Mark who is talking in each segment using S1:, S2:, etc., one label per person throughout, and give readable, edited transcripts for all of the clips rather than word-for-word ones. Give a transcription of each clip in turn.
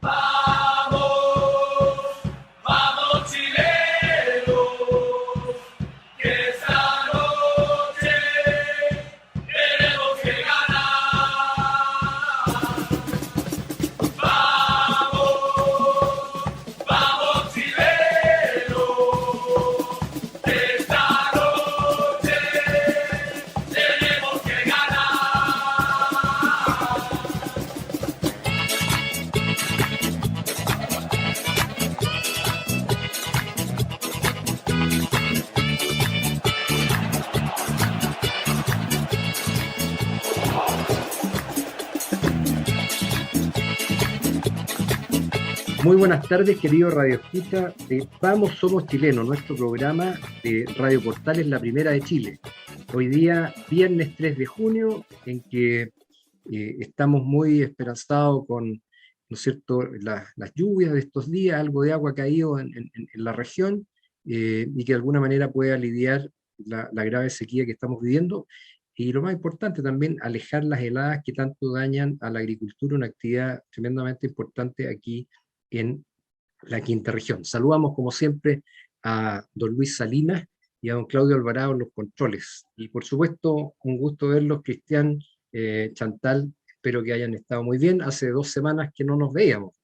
S1: Vamos, vamos chilenos, que esta noche tenemos que ganar. Vamos, vamos chilenos, que esta noche tenemos que ganar.
S2: Muy buenas tardes, querido Radio Escucha de Vamos Somos Chilenos, nuestro programa de Radio Portales, la primera de Chile. Hoy día, viernes 3 de junio, en que estamos muy esperanzados con, ¿no es cierto?, las lluvias de estos días, algo de agua ha caído en la región y que de alguna manera puede aliviar la grave sequía que estamos viviendo. Y lo más importante también, alejar las heladas que tanto dañan a la agricultura, una actividad tremendamente importante aquí en la quinta región. Saludamos como siempre a don Luis Salinas y a don Claudio Alvarado en los controles. Y por supuesto, un gusto verlos, Cristian, Chantal, espero que hayan estado muy bien. Hace 2 semanas que no nos veíamos.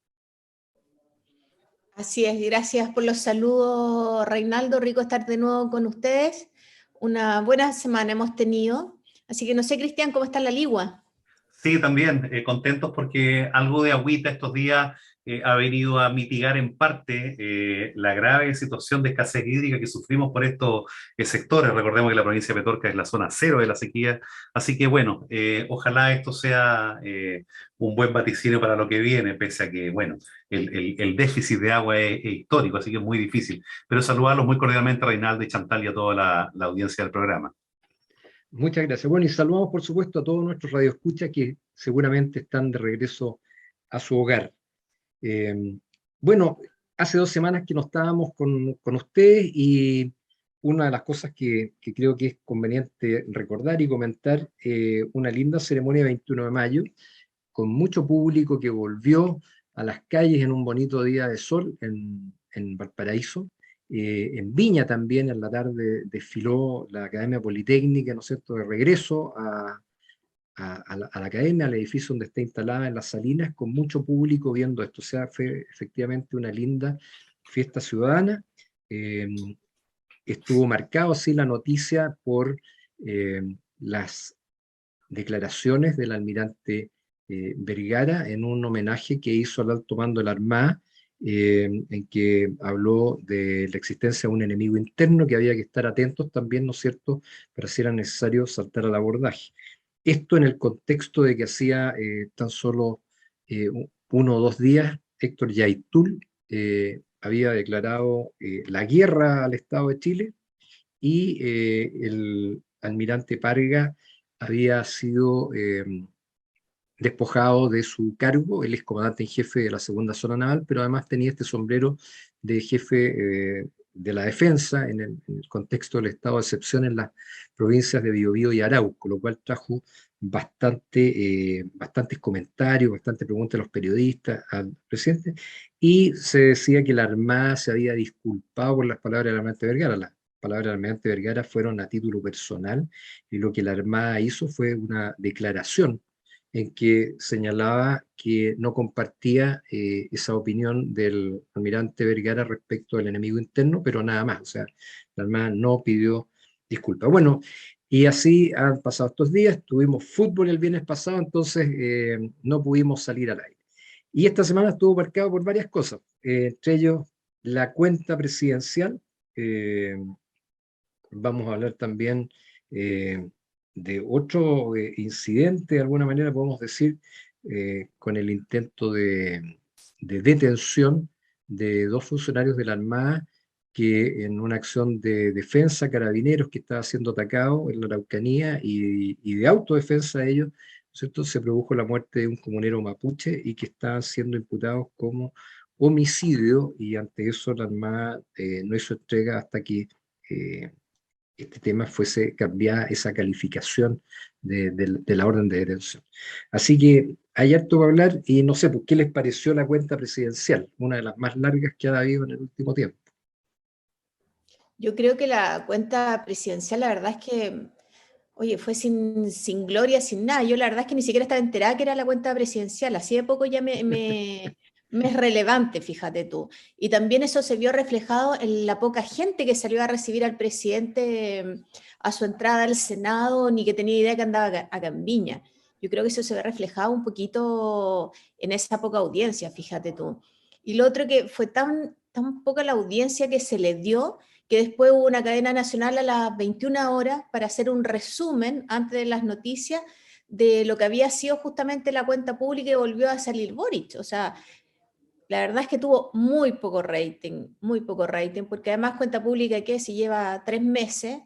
S3: Así es, gracias por los saludos, Reinaldo, rico estar de nuevo con ustedes. Una buena semana hemos tenido, así que no sé, Cristian, ¿cómo está la ligua?
S4: Sí, también contentos porque algo de agüita estos días ha venido a mitigar en parte la grave situación de escasez hídrica que sufrimos por estos sectores. Recordemos que la provincia de Petorca es la zona cero de la sequía, así que bueno, ojalá esto sea un buen vaticinio para lo que viene, pese a que, bueno, el déficit de agua es histórico, así que es muy difícil. Pero saludarlos muy cordialmente a Reinaldo y Chantal y a toda la audiencia del programa.
S2: Muchas gracias. Bueno, y saludamos por supuesto a todos nuestros radioescuchas que seguramente están de regreso a su hogar. Bueno, hace 2 semanas que no estábamos con ustedes y una de las cosas que creo que es conveniente recordar y comentar, una linda ceremonia de 21 de mayo, con mucho público que volvió a las calles en un bonito día de sol en Valparaíso. En Viña también en la tarde desfiló la Academia Politécnica, ¿no es cierto?, de regreso a la academia, al edificio donde está instalada en Las Salinas, con mucho público viendo esto. O sea, fue efectivamente una linda fiesta ciudadana. Eh, Estuvo marcado así la noticia por las declaraciones del almirante Vergara en un homenaje que hizo al alto mando de la Armada, en que habló de la existencia de un enemigo interno que había que estar atentos también, ¿no es cierto?, para si era necesario saltar al abordaje. Esto en el contexto de que hacía tan solo 1 o 2 días, Héctor Yaitul había declarado la guerra al Estado de Chile y el almirante Parga había sido despojado de su cargo. Él es comandante en jefe de la segunda zona naval, pero además tenía este sombrero de jefe de la defensa en el contexto del estado de excepción en las provincias de Biobío y Arauco, lo cual trajo bastantes comentarios, bastantes preguntas a los periodistas, al presidente, y se decía que la Armada se había disculpado por las palabras del almirante Vergara. Las palabras del almirante Vergara fueron a título personal, y lo que la Armada hizo fue una declaración en que señalaba que no compartía esa opinión del almirante Vergara respecto al enemigo interno, pero nada más. O sea, la Armada no pidió disculpas. Bueno, y así han pasado estos días. Tuvimos fútbol el viernes pasado, entonces no pudimos salir al aire. Y esta semana estuvo marcado por varias cosas, entre ellos la cuenta presidencial. eh, Vamos a hablar también eh, de otro incidente, de alguna manera podemos decir, con el intento de detención de 2 funcionarios de la Armada que en una acción de defensa, carabineros que estaba siendo atacado en la Araucanía y de autodefensa de ellos, ¿no es cierto?, se produjo la muerte de un comunero mapuche y que estaban siendo imputados como homicidio, y ante eso la Armada no hizo entrega hasta que eh, este tema fuese cambiada esa calificación de la orden de detención. Así que hay harto para hablar y no sé, ¿por qué les pareció la cuenta presidencial? Una de las más largas que ha habido en el último tiempo.
S3: Yo creo que la cuenta presidencial, la verdad es que, oye, fue sin gloria, sin nada. Yo la verdad es que ni siquiera estaba enterada que era la cuenta presidencial. Así de poco ya me es relevante, fíjate tú. Y también eso se vio reflejado en la poca gente que salió a recibir al presidente a su entrada al Senado, ni que tenía idea que andaba acá en Viña. Yo creo que eso se ve reflejado un poquito en esa poca audiencia, fíjate tú. Y lo otro que fue tan poca la audiencia que se le dio, que después hubo una cadena nacional a las 21 horas para hacer un resumen antes de las noticias de lo que había sido justamente la cuenta pública y volvió a salir Boric. O sea, la verdad es que tuvo muy poco rating, porque además cuenta pública que si lleva 3 meses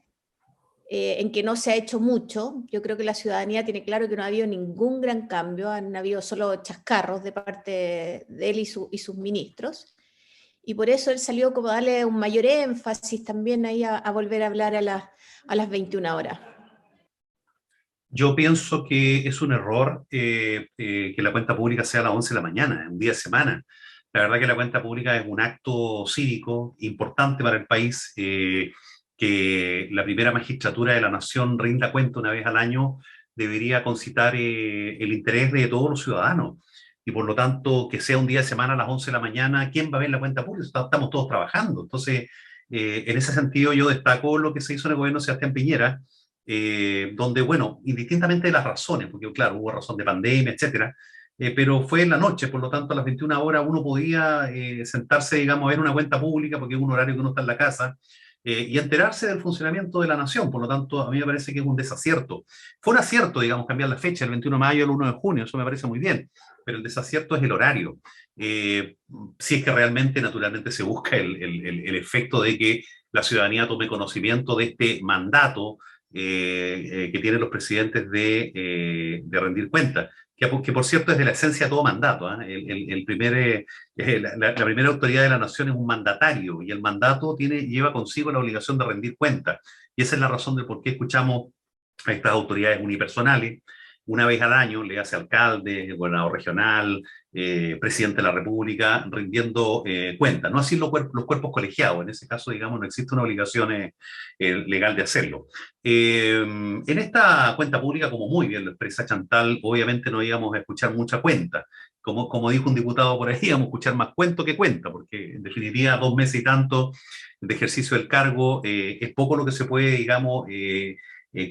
S3: en que no se ha hecho mucho, yo creo que la ciudadanía tiene claro que no ha habido ningún gran cambio, han habido solo chascarros de parte de él y sus ministros. Y por eso él salió como a darle un mayor énfasis también ahí a volver a hablar a las 21 horas.
S4: Yo pienso que es un error que la cuenta pública sea a las 11 de la mañana, un día de semana. La verdad que la cuenta pública es un acto cívico importante para el país, que la primera magistratura de la nación rinda cuenta una vez al año, debería concitar el interés de todos los ciudadanos. Y por lo tanto, que sea un día de semana a las 11 de la mañana, ¿quién va a ver la cuenta pública? Estamos todos trabajando. Entonces, en ese sentido, yo destaco lo que se hizo en el gobierno de Sebastián Piñera, donde, bueno, indistintamente de las razones, porque claro, hubo razón de pandemia, etcétera, pero fue en la noche, por lo tanto a las 21 horas uno podía sentarse, digamos, a ver una cuenta pública, porque es un horario que uno está en la casa, y enterarse del funcionamiento de la nación. Por lo tanto, a mí me parece que es un desacierto. Fue un acierto, digamos, cambiar la fecha, el 21 de mayo al 1 de junio, eso me parece muy bien, pero el desacierto es el horario. Eh, si es que realmente, naturalmente, se busca el efecto de que la ciudadanía tome conocimiento de este mandato que tienen los presidentes de rendir cuentas, que por cierto es de la esencia de todo mandato. La primera autoridad de la nación es un mandatario y el mandato lleva consigo la obligación de rendir cuentas. Y esa es la razón de por qué escuchamos a estas autoridades unipersonales una vez al año, le hace alcalde, gobernador regional, presidente de la República, rindiendo cuentas. No así los cuerpos colegiados, en ese caso, digamos, no existe una obligación legal de hacerlo. En esta cuenta pública, como muy bien lo expresa Chantal, obviamente no íbamos a escuchar mucha cuenta. Como dijo un diputado por ahí, íbamos a escuchar más cuento que cuenta, porque en definitiva 2 meses y tanto de ejercicio del cargo es poco lo que se puede, digamos,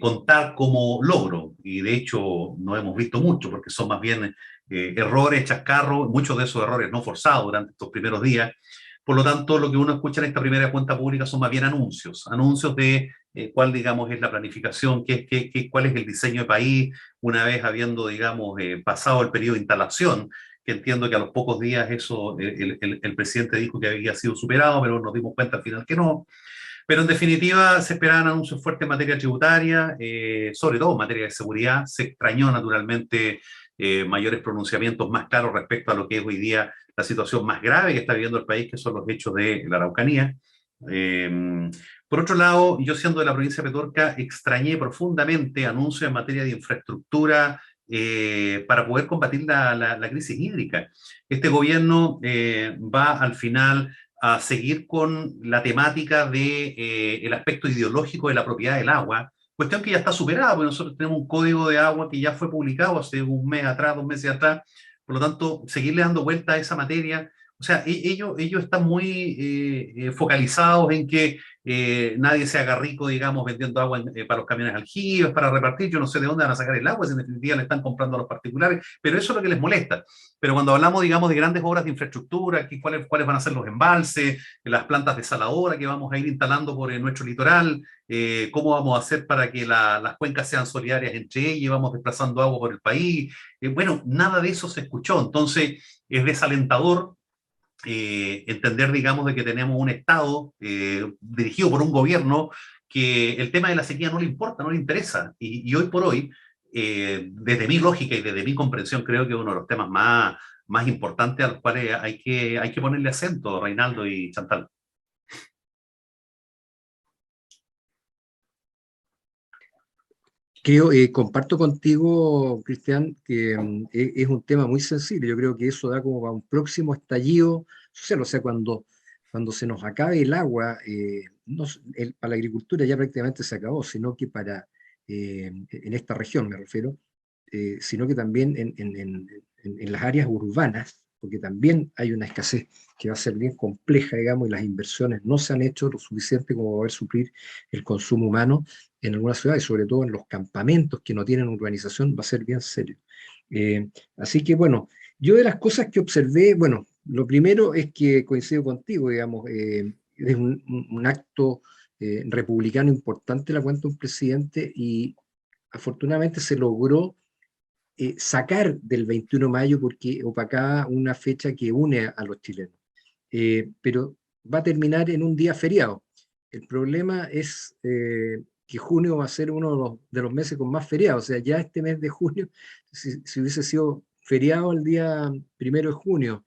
S4: contar como logro, y de hecho no hemos visto mucho, porque son más bien errores, chascarros, muchos de esos errores no forzados durante estos primeros días. Por lo tanto, lo que uno escucha en esta primera cuenta pública son más bien anuncios de cuál, digamos, es la planificación, cuál es el diseño de país, una vez habiendo, digamos, pasado el periodo de instalación, que entiendo que a los pocos días eso, el presidente dijo que había sido superado, pero nos dimos cuenta al final que no. Pero en definitiva se esperaban anuncios fuertes en materia tributaria, sobre todo en materia de seguridad. Se extrañó naturalmente mayores pronunciamientos más claros respecto a lo que es hoy día la situación más grave que está viviendo el país, que son los hechos de la Araucanía. Por otro lado, yo siendo de la provincia de Petorca, extrañé profundamente anuncios en materia de infraestructura para poder combatir la crisis hídrica. Este gobierno va al final a seguir con la temática de el aspecto ideológico de la propiedad del agua, cuestión que ya está superada, porque nosotros tenemos un código de agua que ya fue publicado hace un mes atrás, 2 meses atrás. Por lo tanto, seguirle dando vuelta a esa materia, o sea, ellos están muy focalizados en que nadie se haga rico, digamos, vendiendo agua para los camiones aljibes, para repartir. Yo no sé de dónde van a sacar el agua, si en definitiva le están comprando a los particulares, pero eso es lo que les molesta. Pero cuando hablamos, digamos, de grandes obras de infraestructura, cuáles van a ser los embalses, las plantas desaladoras que vamos a ir instalando por nuestro litoral, cómo vamos a hacer para que las cuencas sean solidarias entre ellas y vamos desplazando agua por el país. Bueno, nada de eso se escuchó. Entonces, es desalentador entender, digamos, de que tenemos un Estado dirigido por un gobierno que el tema de la sequía no le importa, no le interesa. Y hoy por hoy, desde mi lógica y desde mi comprensión, creo que es uno de los temas más importantes a los cuales hay que ponerle acento, Reinaldo y Chantal.
S2: Creo, comparto contigo, Cristian, que es un tema muy sensible. Yo creo que eso da como para un próximo estallido social. O sea, cuando se nos acabe el agua, para la agricultura ya prácticamente se acabó, sino que en esta región me refiero, sino que también en las áreas urbanas, porque también hay una escasez que va a ser bien compleja, digamos, y las inversiones no se han hecho lo suficiente como para poder suplir el consumo humano en algunas ciudades, sobre todo en los campamentos que no tienen urbanización, va a ser bien serio. Así que bueno, yo de las cosas que observé, bueno, lo primero es que coincido contigo, digamos, es un acto republicano importante la cuenta de un presidente y afortunadamente se logró sacar del 21 de mayo porque opacaba una fecha que une a los chilenos. Pero va a terminar en un día feriado. El problema es que junio va a ser uno de los meses con más feriados. O sea, ya este mes de junio, si hubiese sido feriado el día 1 de junio,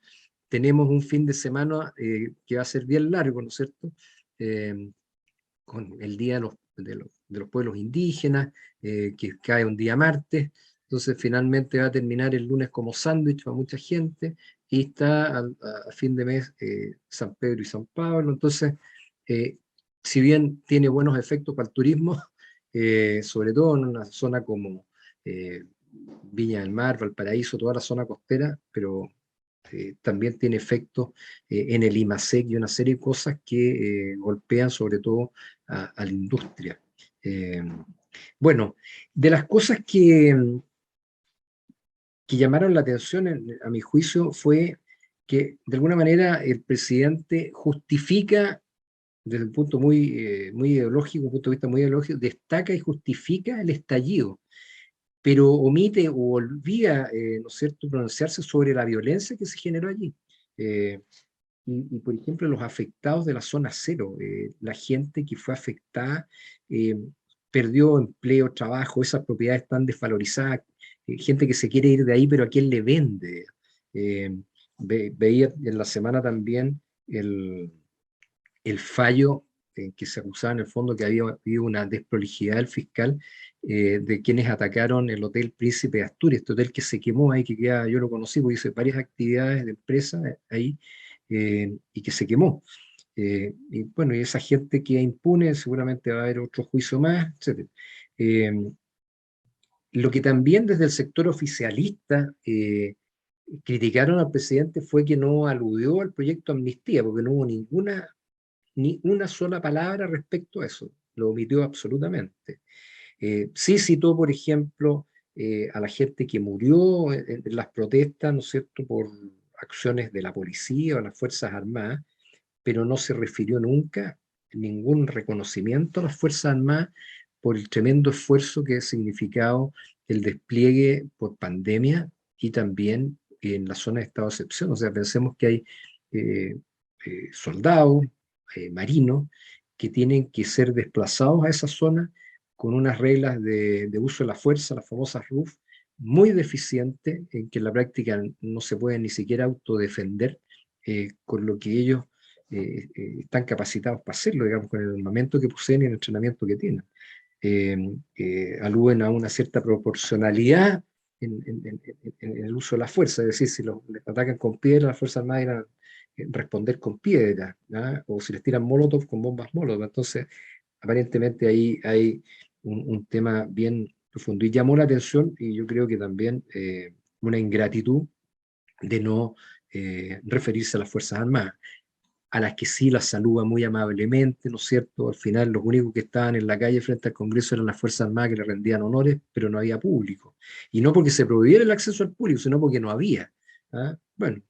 S2: tenemos un fin de semana que va a ser bien largo, ¿no es cierto? Con el Día de los Pueblos Indígenas, que cae un día martes. Entonces, finalmente va a terminar el lunes como sándwich para mucha gente y está a fin de mes San Pedro y San Pablo. Entonces, eh, si bien tiene buenos efectos para el turismo, sobre todo en una zona como Viña del Mar, Valparaíso, toda la zona costera, pero también tiene efectos en el IMASEC y una serie de cosas que golpean sobre todo a la industria. Bueno, de las cosas que llamaron la atención, a mi juicio, fue que de alguna manera el presidente justifica, desde un punto muy ideológico, un punto de vista muy ideológico, destaca y justifica el estallido, pero omite o olvida, ¿no es cierto?, pronunciarse sobre la violencia que se generó allí. Por ejemplo, los afectados de la zona cero, la gente que fue afectada, eh, perdió empleo, trabajo, esas propiedades están desvalorizadas, gente que se quiere ir de ahí, pero ¿a quién le vende? Eh, Veía en la semana también el fallo en que se acusaba en el fondo que había habido una desprolijidad del fiscal de quienes atacaron el Hotel Príncipe de Asturias, este hotel que se quemó ahí, que queda, yo lo conocí porque hice varias actividades de empresa ahí y que se quemó. Y bueno, y esa gente queda impune, seguramente va a haber otro juicio más, etc. Lo que también desde el sector oficialista criticaron al presidente fue que no aludió al proyecto de amnistía, porque no hubo ni una sola palabra respecto a eso, lo omitió absolutamente. Sí citó, por ejemplo, a la gente que murió en las protestas, ¿no es cierto?, por acciones de la policía o las Fuerzas Armadas, pero no se refirió nunca ningún reconocimiento a las Fuerzas Armadas por el tremendo esfuerzo que ha significado el despliegue por pandemia y también en la zona de estado de excepción. O sea, pensemos que hay eh, soldados, marinos, que tienen que ser desplazados a esa zona con unas reglas de uso de la fuerza, las famosas RUF, muy deficientes, en que en la práctica no se pueden ni siquiera autodefender con lo que ellos están capacitados para hacerlo, digamos, con el armamento que poseen y el entrenamiento que tienen. Aluden a una cierta proporcionalidad en el uso de la fuerza, es decir, si les atacan con piedra, las Fuerzas Armadas irán a responder con piedra, ¿no? O si les tiran molotov, con bombas molotov. Entonces, aparentemente ahí hay un tema bien profundo. Y llamó la atención, y yo creo que también una ingratitud de no referirse a las Fuerzas Armadas, a las que sí las saluda muy amablemente, ¿no es cierto? Al final los únicos que estaban en la calle frente al Congreso eran las Fuerzas Armadas que le rendían honores, pero no había público. Y no porque se prohibiera el acceso al público, sino porque no había. ¿Ah? Bueno,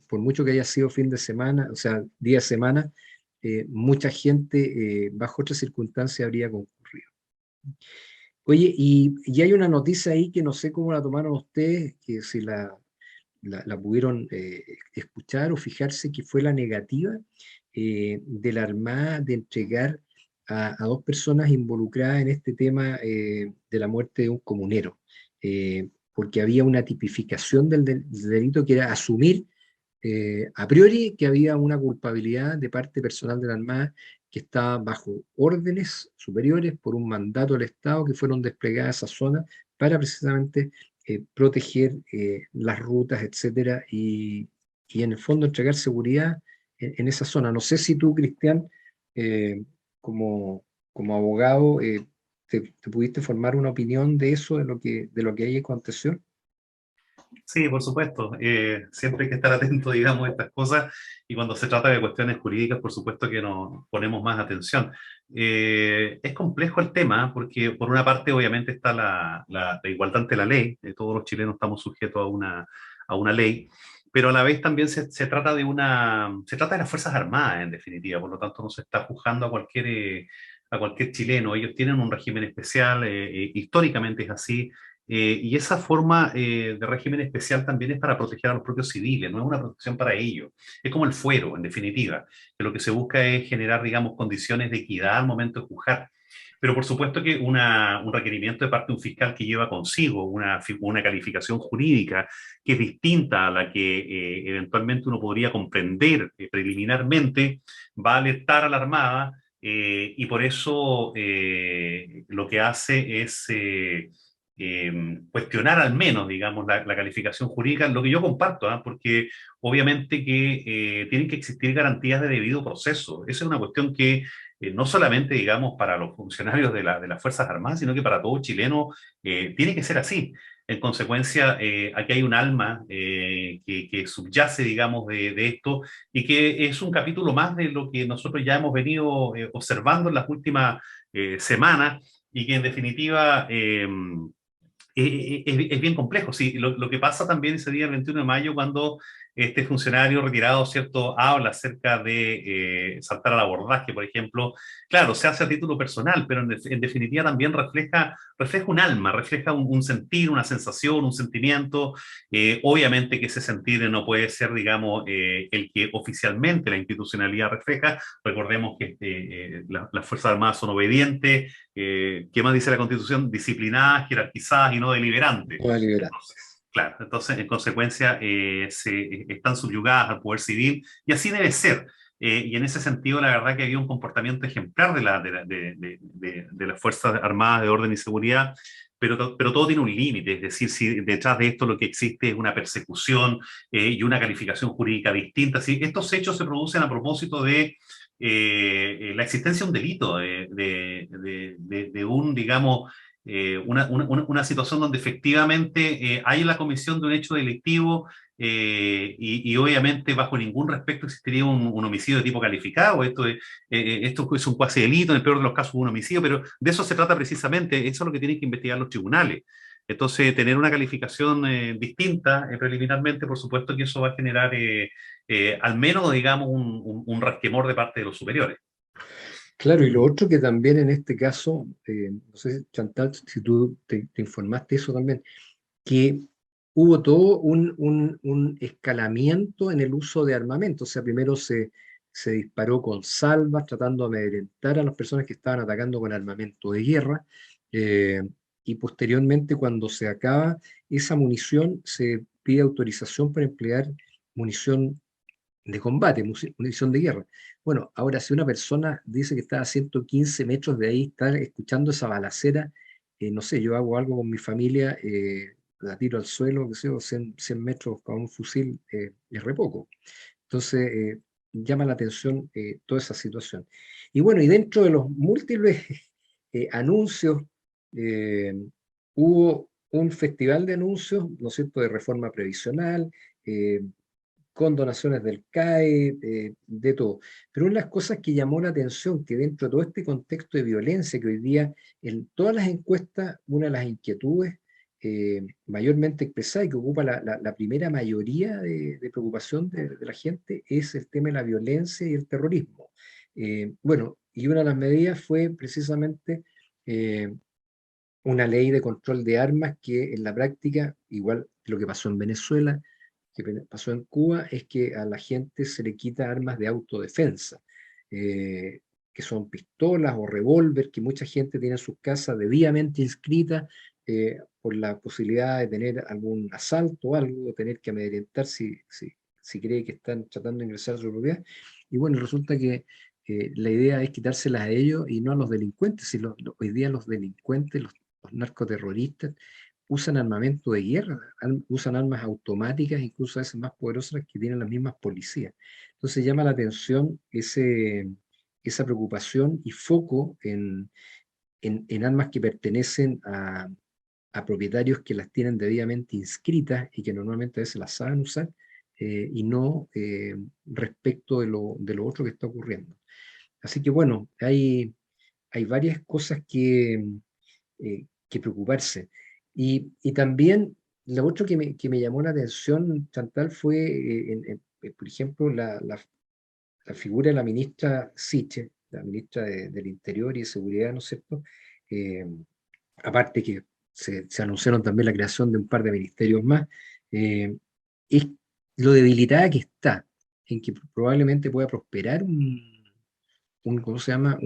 S2: por mucho que haya sido fin de semana, o sea, día de semana, mucha gente bajo otras circunstancias habría concurrido. Oye, y hay una noticia ahí que no sé cómo la tomaron ustedes, que si la pudieron escuchar o fijarse, que fue la negativa de la Armada de entregar a dos personas involucradas en este tema de la muerte de un comunero, porque había una tipificación del delito que era asumir a priori que había una culpabilidad de parte personal de la Armada que está bajo órdenes superiores por un mandato del Estado que fueron desplegadas a esa zona para precisamente proteger las rutas, etcétera, y en el fondo entregar seguridad en esa zona. No sé si tú, Cristian, eh, como, como abogado, te pudiste formar una opinión de eso, de lo que ahí aconteció.
S4: Sí, por supuesto. Siempre hay que estar atento, digamos, a estas cosas y cuando se trata de cuestiones jurídicas, por supuesto que nos ponemos más atención. Es complejo el tema porque, por una parte, obviamente está la igualdad ante la ley. Todos los chilenos estamos sujetos a una ley, pero a la vez también se trata se trata de las Fuerzas Armadas, en definitiva. Por lo tanto, no se está juzgando a cualquier chileno. Ellos tienen un régimen especial, históricamente es así. Y esa forma de régimen especial también es para proteger a los propios civiles, no es una protección para ellos. Es como el fuero, en definitiva, que lo que se busca es generar, digamos, condiciones de equidad al momento de juzgar. Pero por supuesto que un requerimiento de parte de un fiscal que lleva consigo una calificación jurídica que es distinta a la que eventualmente uno podría comprender preliminarmente, va a alertar a la Armada y por eso lo que hace es cuestionar al menos, digamos, la calificación jurídica, lo que yo comparto, ¿eh? Porque obviamente que tienen que existir garantías de debido proceso. Esa es una cuestión que no solamente, digamos, para los funcionarios de las Fuerzas Armadas, sino que para todo chileno tiene que ser así. En consecuencia, aquí hay un alma que subyace, digamos, de esto y que es un capítulo más de lo que nosotros ya hemos venido observando en las últimas semanas y que en definitiva es bien complejo. Sí, lo que pasa también ese día, el 21 de mayo, cuando este funcionario retirado, ¿cierto?, habla acerca de saltar al abordaje, por ejemplo, claro, se hace a título personal, pero en definitiva también refleja un alma, refleja un sentir, una sensación, un sentimiento. Obviamente que ese sentir no puede ser, digamos, el que oficialmente la institucionalidad refleja. Recordemos que las Fuerzas Armadas son obedientes, ¿qué más dice la Constitución? Disciplinadas, jerarquizadas y no deliberantes.
S2: Toda liberal.
S4: Claro, entonces en consecuencia están subyugadas al poder civil y así debe ser. Y en ese sentido, la verdad que había un comportamiento ejemplar de las Fuerzas Armadas de Orden y Seguridad, pero todo tiene un límite, es decir, si detrás de esto lo que existe es una persecución y una calificación jurídica distinta, si estos hechos se producen a propósito de la existencia de un delito, de un, digamos, una situación donde efectivamente hay la comisión de un hecho delictivo y obviamente bajo ningún respecto existiría un homicidio de tipo calificado. Esto es un cuasi delito, en el peor de los casos un homicidio, pero de eso se trata precisamente, eso es lo que tienen que investigar los tribunales. Entonces, tener una calificación distinta preliminarmente, por supuesto que eso va a generar al menos, digamos, un resquemor de parte de los superiores.
S2: Claro, y lo otro que también en este caso, no sé, Chantal, si tú te informaste de eso también, que hubo todo un escalamiento en el uso de armamento. O sea, primero se disparó con salvas tratando de amedrentar a las personas que estaban atacando con armamento de guerra. eh, y posteriormente, cuando se acaba esa munición, se pide autorización para emplear munición de combate, munición de guerra. Bueno, ahora si una persona dice que está a 115 metros de ahí, estar escuchando esa balacera, no sé, yo hago algo con mi familia, la tiro al suelo, que sé yo, 100 metros con un fusil, es re poco. Entonces, llama la atención toda esa situación. Y bueno, y dentro de los múltiples anuncios, eh, hubo un festival de anuncios, ¿no es cierto?, de reforma previsional, eh, con donaciones del CAE, de todo. Pero una de las cosas que llamó la atención, que dentro de todo este contexto de violencia que hoy día en todas las encuestas, una de las inquietudes mayormente expresada y que ocupa la primera mayoría de preocupación de la gente es el tema de la violencia y el terrorismo. Bueno, y una de las medidas fue precisamente una ley de control de armas que en la práctica, igual que lo que pasó en Venezuela, que pasó en Cuba, es que a la gente se le quita armas de autodefensa, eh, que son pistolas o revólver, que mucha gente tiene en sus casas debidamente inscritas por la posibilidad de tener algún asalto o algo, o tener que amedrentar si cree que están tratando de ingresar a su propiedad. Y bueno, resulta que la idea es quitárselas a ellos y no a los delincuentes. Si hoy día los delincuentes, los narcoterroristas, usan armamento de guerra, usan armas automáticas, incluso a veces más poderosas que tienen las mismas policías. Entonces llama la atención esa preocupación y foco en armas que pertenecen a propietarios que las tienen debidamente inscritas y que normalmente a veces las saben usar, y no respecto de lo otro que está ocurriendo. Así que bueno, hay varias cosas que preocuparse. Y también lo otro que me llamó la atención, Chantal, fue, por ejemplo, la figura de la ministra Siche, la ministra del Interior y de Seguridad, ¿no es cierto? Eh, Aparte que se anunciaron también la creación de un par de ministerios más, es lo debilitada que está, en que probablemente pueda prosperar ¿cómo se llama?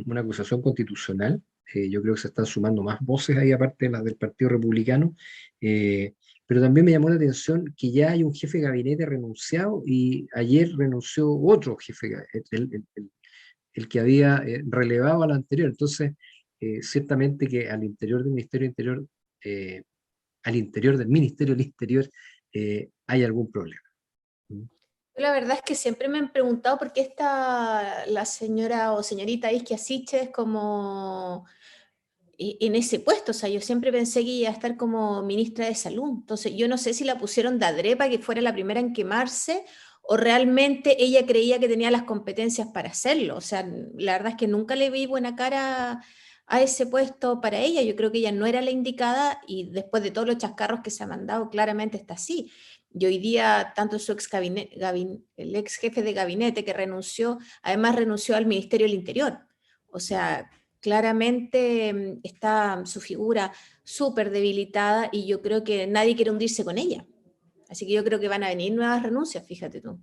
S2: Una acusación constitucional. Yo creo que se están sumando más voces ahí, aparte de las del Partido Republicano. Pero también me llamó la atención que ya hay un jefe de gabinete renunciado y ayer renunció otro jefe de gabinete, el que había relevado al anterior. Entonces, ciertamente que al interior del Ministerio del Interior, al interior del Ministerio del Interior, hay algún problema.
S3: La verdad es que siempre me han preguntado por qué está la señora o señorita Isquia Siches como en ese puesto. O sea, yo siempre pensé que iba a estar como ministra de Salud. Entonces, yo no sé si la pusieron de adrede para que fuera la primera en quemarse o realmente ella creía que tenía las competencias para hacerlo. O sea, la verdad es que nunca le vi buena cara a ese puesto para ella. Yo creo que ella no era la indicada y después de todos los chascarros que se ha mandado, claramente está así. Y hoy día, tanto su el ex jefe de gabinete que renunció, además renunció al Ministerio del Interior. O sea, claramente está su figura súper debilitada y yo creo que nadie quiere hundirse con ella. Así que yo creo que van a venir nuevas renuncias, fíjate tú.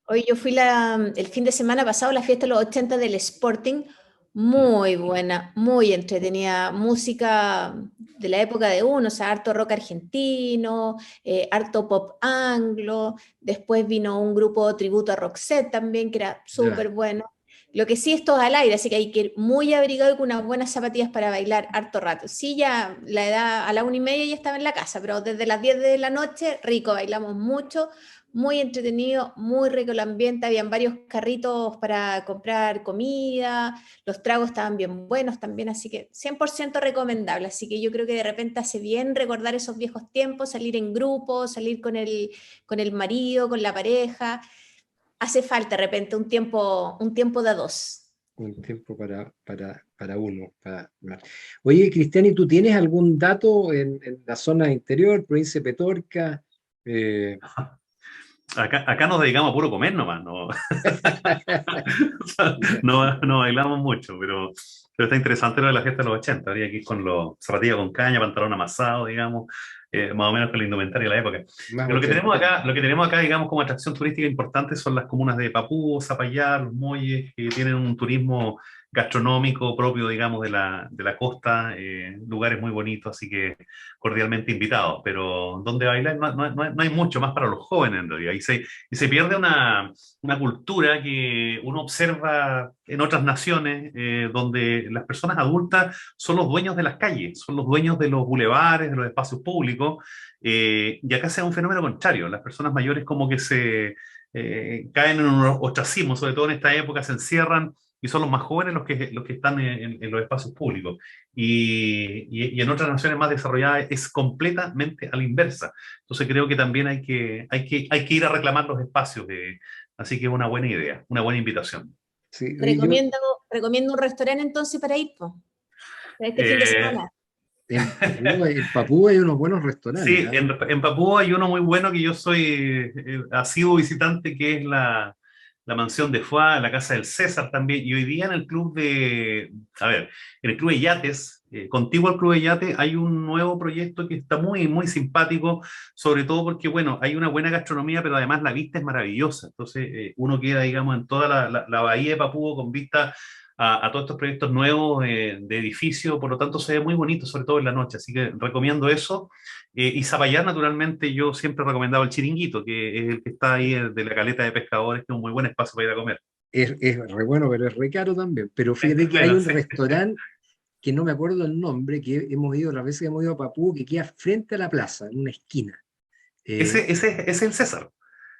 S3: Hoy yo fui el fin de semana pasado a la fiesta de los 80 del Sporting, muy buena, muy entretenida, música de la época de uno, o sea, harto rock argentino, harto pop anglo, después vino un grupo tributo a Roxette también, que era súper
S2: Ya.
S3: bueno. Lo que sí es todo al aire, así que hay que ir muy abrigado y con unas buenas zapatillas para bailar harto rato. Sí, ya la edad a la 1:30 ya estaba en la casa, pero desde las 10 de la noche, rico, bailamos mucho, muy entretenido, muy rico el ambiente, habían varios carritos para comprar comida, los tragos estaban bien buenos también, así que 100% recomendable. Así que yo creo que de repente hace bien recordar esos viejos tiempos, salir en grupo, salir con el marido, con la pareja. Hace falta de repente un tiempo de a dos.
S2: Un tiempo para uno. Oye, Cristian, ¿y tú tienes algún dato en la zona interior, provincia de Petorca? Eh,
S4: Acá nos dedicamos a puro comer nomás, no, no bailamos mucho, pero está interesante lo de la fiesta de los 80. Habría que ir con los zapatillas con caña, pantalón amasado, digamos, más o menos con la indumentaria de la época.
S2: Más
S4: Pero
S2: ochentero.
S4: lo que tenemos acá, digamos, como atracción turística importante son las comunas de Papúa, Zapallar, Los Molles, que tienen un turismo gastronómico propio, digamos, de la costa, lugares muy bonitos, así que cordialmente invitados. Pero donde bailar no hay mucho más para los jóvenes en realidad. Y se pierde una cultura que uno observa en otras naciones, donde las personas adultas son los dueños de las calles, son los dueños de los bulevares, de los espacios públicos, y acá se da un fenómeno contrario. Las personas mayores como que caen en un ostracismo, sobre todo en esta época se encierran y son los más jóvenes los que están en los espacios públicos. Y en otras naciones más desarrolladas es completamente a la inversa. Entonces creo que también hay que ir a reclamar los espacios. Así que es una buena idea, una buena invitación.
S2: Sí, oye,
S3: Recomiendo un restaurante entonces para ir, po, para este fin de
S4: Eh,
S3: semana.
S2: en Papúa hay unos buenos restaurantes,
S4: sí,
S2: ¿ah?
S4: en Papúa hay uno muy bueno que yo soy asiduo visitante, que es la mansión de Foix, la casa del César también, y hoy día en el club de yates, contiguo al club de yates, hay un nuevo proyecto que está muy, muy simpático, sobre todo porque, bueno, hay una buena gastronomía, pero además la vista es maravillosa. Entonces, uno queda, digamos, en toda la bahía de Papúa con vista a todos estos proyectos nuevos de edificio, por lo tanto se ve muy bonito, sobre todo en la noche, así que recomiendo eso. Y Zapallar, naturalmente, yo siempre he recomendado el Chiringuito, que es el que está ahí de la caleta de pescadores, que es un muy buen espacio para ir a comer.
S2: es re bueno, pero es re caro también. Pero fíjate que hay
S4: Bueno,
S2: un
S4: sí.
S2: restaurante que no me acuerdo el nombre, que hemos ido las veces que hemos ido a Papú, que queda frente a la plaza, en una esquina. Eh,
S4: Ese es el César.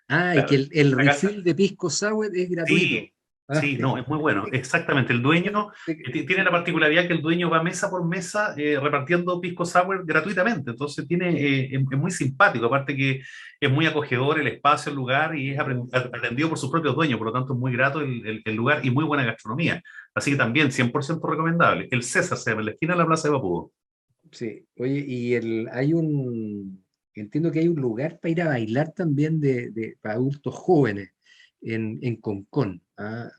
S2: y que
S4: Claro.
S2: el
S4: La casa.
S2: refill de pisco sour es gratuito.
S4: Sí,
S2: Ah,
S4: sí, no, es muy bueno. Exactamente. El dueño tiene la particularidad que el dueño va mesa por mesa repartiendo pisco sour gratuitamente. Entonces es muy simpático. Aparte que es muy acogedor el espacio, el lugar y es atendido por sus propios dueños. Por lo tanto, es muy grato el lugar y muy buena gastronomía. Así que también 100% recomendable. El César se llama, en la esquina de la Plaza de Maputo.
S2: sí, oye, entiendo que hay un lugar para ir a bailar también para adultos jóvenes en Concón. ¿Ah?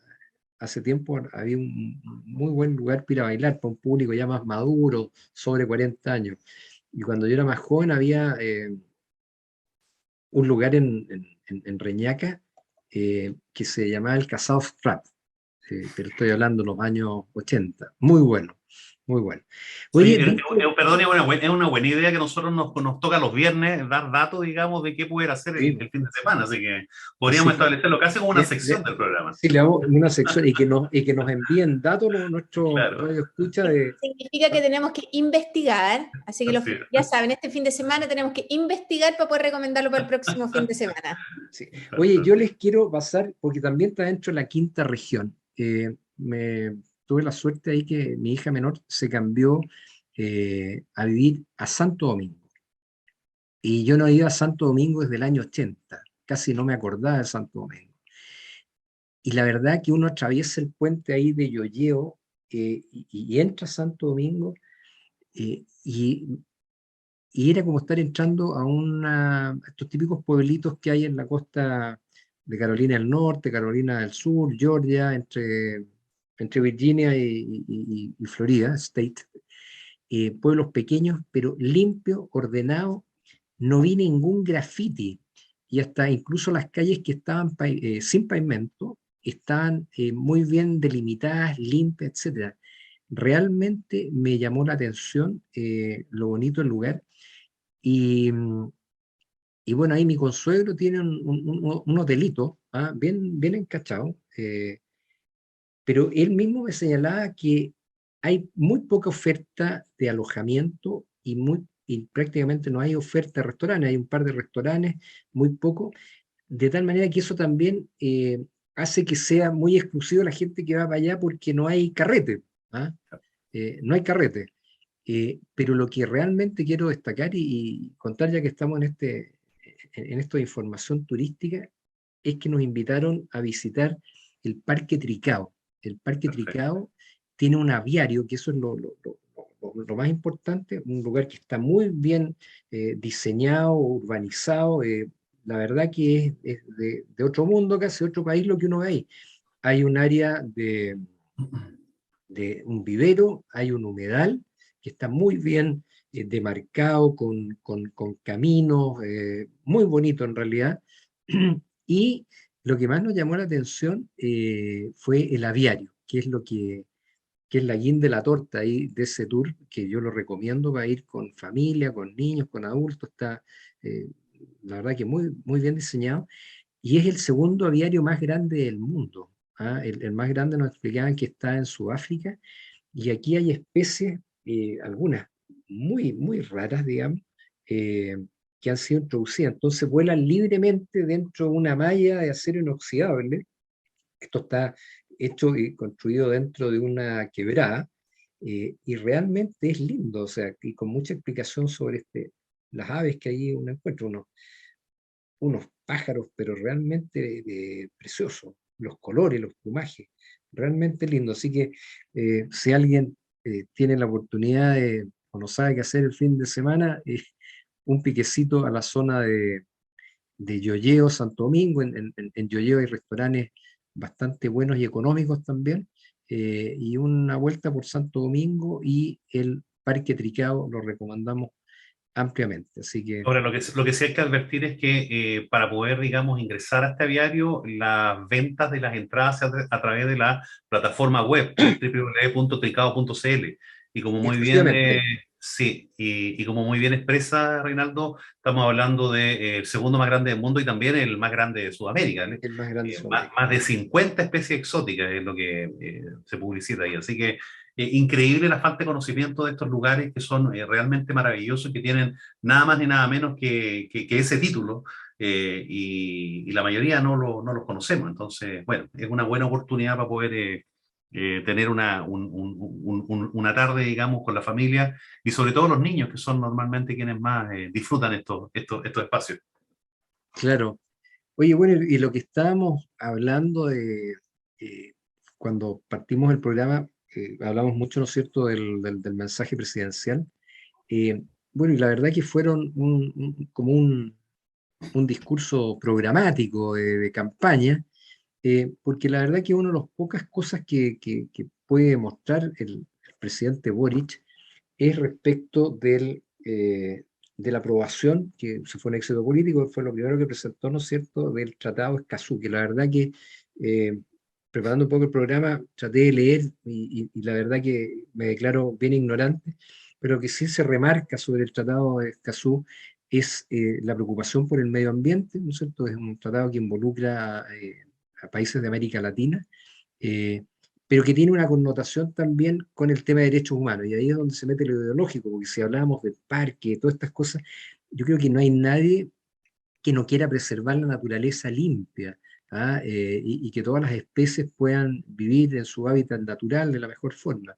S2: Hace tiempo había un muy buen lugar para ir a bailar para un público ya más maduro, sobre 40 años. Y cuando yo era más joven había un lugar en Reñaca que se llamaba el Casao Frat, pero estoy hablando de los años 80. Muy bueno, muy bueno.
S4: Oye,
S2: Oye, Víctor,
S4: perdón, es una buena idea que nosotros nos toca los viernes dar datos, digamos, de qué poder hacer
S2: sí,
S4: el fin de semana. Así que
S2: así
S4: podríamos
S2: que
S4: establecerlo casi como una sección del programa.
S2: sí, le damos una sección y que nos envíen datos nuestros
S4: Claro,
S2: radio escucha de...
S3: Significa que tenemos que investigar, así que
S4: así
S3: ya
S4: es.
S3: saben, este fin de semana tenemos que investigar para poder recomendarlo para el próximo fin de semana.
S2: Sí. Oye, yo les quiero pasar, porque también está dentro de la quinta región. Tuve la suerte ahí que mi hija menor se cambió a vivir a Santo Domingo. Y yo no he ido a Santo Domingo desde el año 80. Casi no me acordaba de Santo Domingo. Y la verdad que uno atraviesa el puente ahí de Yoyeo y entra a Santo Domingo eh, y, y era como estar entrando a estos típicos pueblitos que hay en la costa de Carolina del Norte, Carolina del Sur, Georgia, entre Virginia y Florida State. Pueblos pequeños, pero limpios, ordenados, no vi ningún graffiti. Y hasta incluso las calles que estaban sin pavimento estaban muy bien delimitadas, limpias, etcétera. Realmente me llamó la atención lo bonito del lugar. Y, y bueno, ahí mi consuegro tiene un hotelito, bien encachado, pero él mismo me señalaba que hay muy poca oferta de alojamiento y prácticamente no hay oferta de restaurantes, hay un par de restaurantes, muy poco, de tal manera que eso también hace que sea muy exclusivo la gente que va para allá porque no hay carrete, ¿ah? No hay carrete. Pero lo que realmente quiero destacar y contar ya que estamos en esto de información turística, es que nos invitaron a visitar el Parque Tricao. El Parque
S4: Perfecto.
S2: Tricao tiene un aviario, que eso es lo más importante, un lugar que está muy bien diseñado, urbanizado. La verdad que es de otro mundo, casi otro país lo que uno ve ahí. Hay un área de un vivero, hay un humedal que está muy bien demarcado con caminos, muy bonito en realidad. Y lo que más nos llamó la atención fue el aviario, que es la guinda de la torta ahí de ese tour, que yo lo recomiendo para ir con familia, con niños, con adultos. Está, eh, la verdad que muy bien diseñado. Y es el segundo aviario más grande del mundo. El más grande nos explicaban que está en Sudáfrica y aquí hay especies, algunas muy raras, digamos, eh, que han sido introducidas. Entonces vuelan libremente dentro de una malla de acero inoxidable. Esto está hecho y construido dentro de una quebrada y realmente es lindo, o sea, y con mucha explicación sobre las aves que ahí uno encuentra, unos pájaros, pero realmente preciosos, los colores, los plumajes, realmente lindo. Así que si alguien tiene la oportunidad o no sabe qué hacer el fin de semana, un piquecito a la zona de Yoyeo, Santo Domingo. En Yoyeo hay restaurantes bastante buenos y económicos también, y una vuelta por Santo Domingo y el Parque Tricao lo recomendamos ampliamente. Así que
S4: Ahora, lo que sí hay que advertir es que para poder, digamos, ingresar a este aviario, las ventas de las entradas se hacen a través de la plataforma web, que es www.tricao.cl. Y como muy bien,
S2: exclusivamente.
S4: Sí, y como muy bien expresa Reinaldo, estamos hablando del segundo más grande del mundo y también el más grande de Sudamérica, ¿no?
S2: El más grande de
S4: Más,
S2: Sudamérica.
S4: más de 50 especies exóticas es lo que se publicita ahí. Así que increíble la falta de conocimiento de estos lugares que son realmente maravillosos, que tienen nada más ni nada menos que ese título, y la mayoría no los conocemos. Entonces, bueno, es una buena oportunidad para poder tener una tarde, digamos, con la familia y sobre todo los niños, que son normalmente quienes más disfrutan estos espacios.
S2: Claro. Oye, bueno, y lo que estábamos hablando de eh, cuando partimos el programa, hablamos mucho, ¿no es cierto?, del mensaje presidencial. Eh, bueno, y la verdad que fueron como un discurso programático de campaña, porque la verdad que una de las pocas cosas que puede mostrar el presidente Boric es respecto de la aprobación, que se fue un éxito político, fue lo primero que presentó, ¿no es cierto?, del Tratado de Escazú, que la verdad que, eh, preparando un poco el programa, traté de leer y la verdad que me declaro bien ignorante, pero que sí se remarca sobre el Tratado de Escazú es la preocupación por el medio ambiente, ¿no es cierto? Es un tratado que involucra a países de América Latina, eh, pero que tiene una connotación también con el tema de derechos humanos, y ahí es donde se mete lo ideológico, porque si hablamos del parque, de todas estas cosas, yo creo que no hay nadie que no quiera preservar la naturaleza limpia, ¿ah? Y que todas las especies puedan vivir en su hábitat natural de la mejor forma.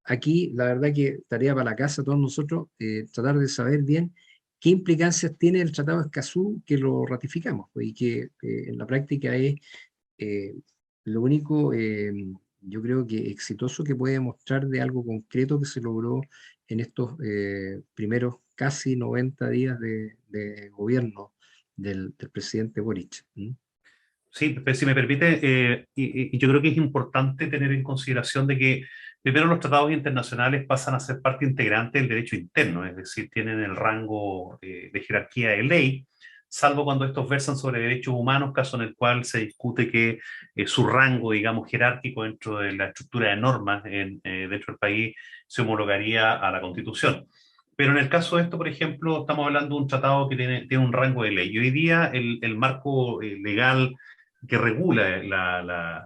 S2: Aquí, la verdad que tarea para la casa, todos nosotros, tratar de saber bien qué implicancias tiene el Tratado de Escazú que lo ratificamos, pues, y que en la práctica es eh, lo único, yo creo que exitoso que puede mostrar de algo concreto que se logró en estos primeros casi 90 días de gobierno del presidente Boric. ¿Mm?
S4: Sí, si me permite, y yo creo que es importante tener en consideración de que primero los tratados internacionales pasan a ser parte integrante del derecho interno, es decir, tienen el rango de jerarquía de ley, salvo cuando estos versan sobre derechos humanos, caso en el cual se discute que su rango, digamos, jerárquico dentro de la estructura de normas dentro del país se homologaría a la Constitución. Pero en el caso de esto, por ejemplo, estamos hablando de un tratado que tiene un rango de ley. Y hoy día el marco legal que regula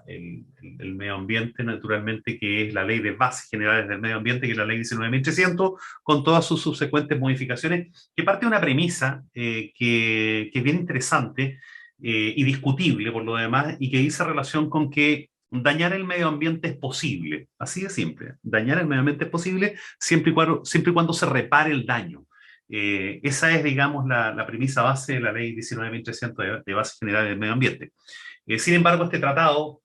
S4: el medio ambiente, naturalmente, que es la Ley de Bases Generales del Medio Ambiente, que es la Ley 19.300, con todas sus subsecuentes modificaciones, que parte de una premisa que es bien interesante y discutible por lo demás, y que dice relación con que dañar el medio ambiente es posible, así de simple. Dañar el medio ambiente es posible siempre y cuando se repare el daño. Esa es, digamos, la premisa base de la Ley 19.300 de Bases Generales del Medio Ambiente. Sin embargo, este tratado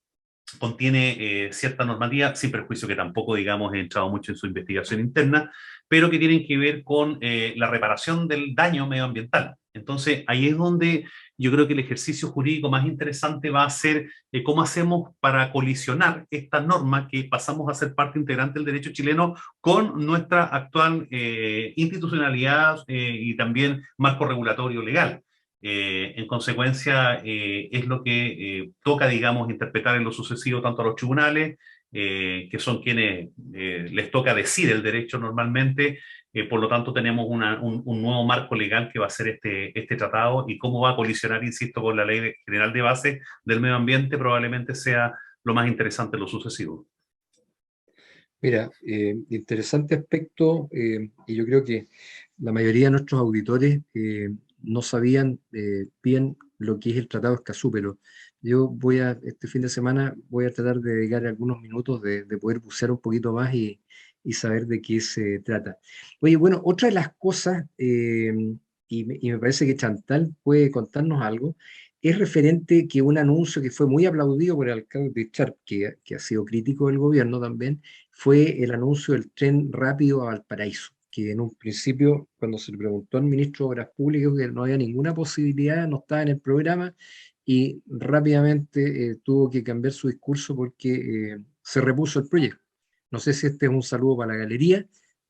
S4: contiene cierta normativa, sin perjuicio que tampoco, digamos, he entrado mucho en su investigación interna, pero que tienen que ver con la reparación del daño medioambiental. Entonces, ahí es donde yo creo que el ejercicio jurídico más interesante va a ser cómo hacemos para colisionar esta norma que pasamos a ser parte integrante del derecho chileno con nuestra actual institucionalidad y también marco regulatorio legal. En consecuencia, es lo que toca, digamos, interpretar en lo sucesivo tanto a los tribunales, que son quienes les toca decir el derecho normalmente. Por lo tanto, tenemos un nuevo marco legal que va a ser este tratado, y cómo va a colisionar, insisto, con la Ley General de Base del Medio Ambiente probablemente sea lo más interesante en lo sucesivo.
S2: Mira, interesante aspecto, y yo creo que la mayoría de nuestros auditores no sabían bien lo que es el Tratado de Escazú, pero yo este fin de semana, voy a tratar de dedicar algunos minutos de poder bucear un poquito más y saber de qué se trata. Oye, bueno, otra de las cosas, y me parece que Chantal puede contarnos algo, es referente que un anuncio que fue muy aplaudido por el alcalde de Charp, que ha sido crítico del gobierno también, fue el anuncio del tren rápido a Valparaíso, que en un principio, cuando se le preguntó al ministro de Obras Públicas, que no había ninguna posibilidad, no estaba en el programa, y rápidamente tuvo que cambiar su discurso porque se repuso el proyecto. No sé si este es un saludo para la galería,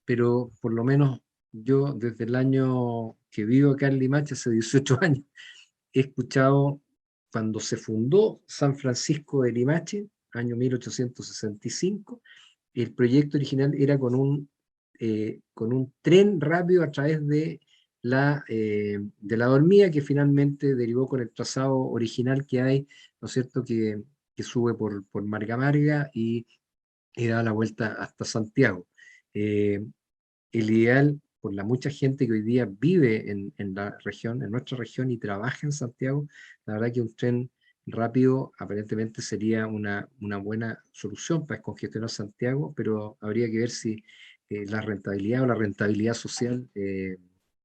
S2: pero por lo menos yo desde el año que vivo acá en Limache, hace 18 años, he escuchado cuando se fundó San Francisco de Limache, año 1865, el proyecto original era con un con un tren rápido a través de la Dormida, que finalmente derivó con el trazado original que hay, ¿no es cierto?, que sube por Marga Marga y da la vuelta hasta Santiago. El ideal, por la mucha gente que hoy día vive en la región, en nuestra región y trabaja en Santiago, la verdad que un tren rápido aparentemente sería una buena solución para descongestionar Santiago, pero habría que ver si la rentabilidad o la rentabilidad social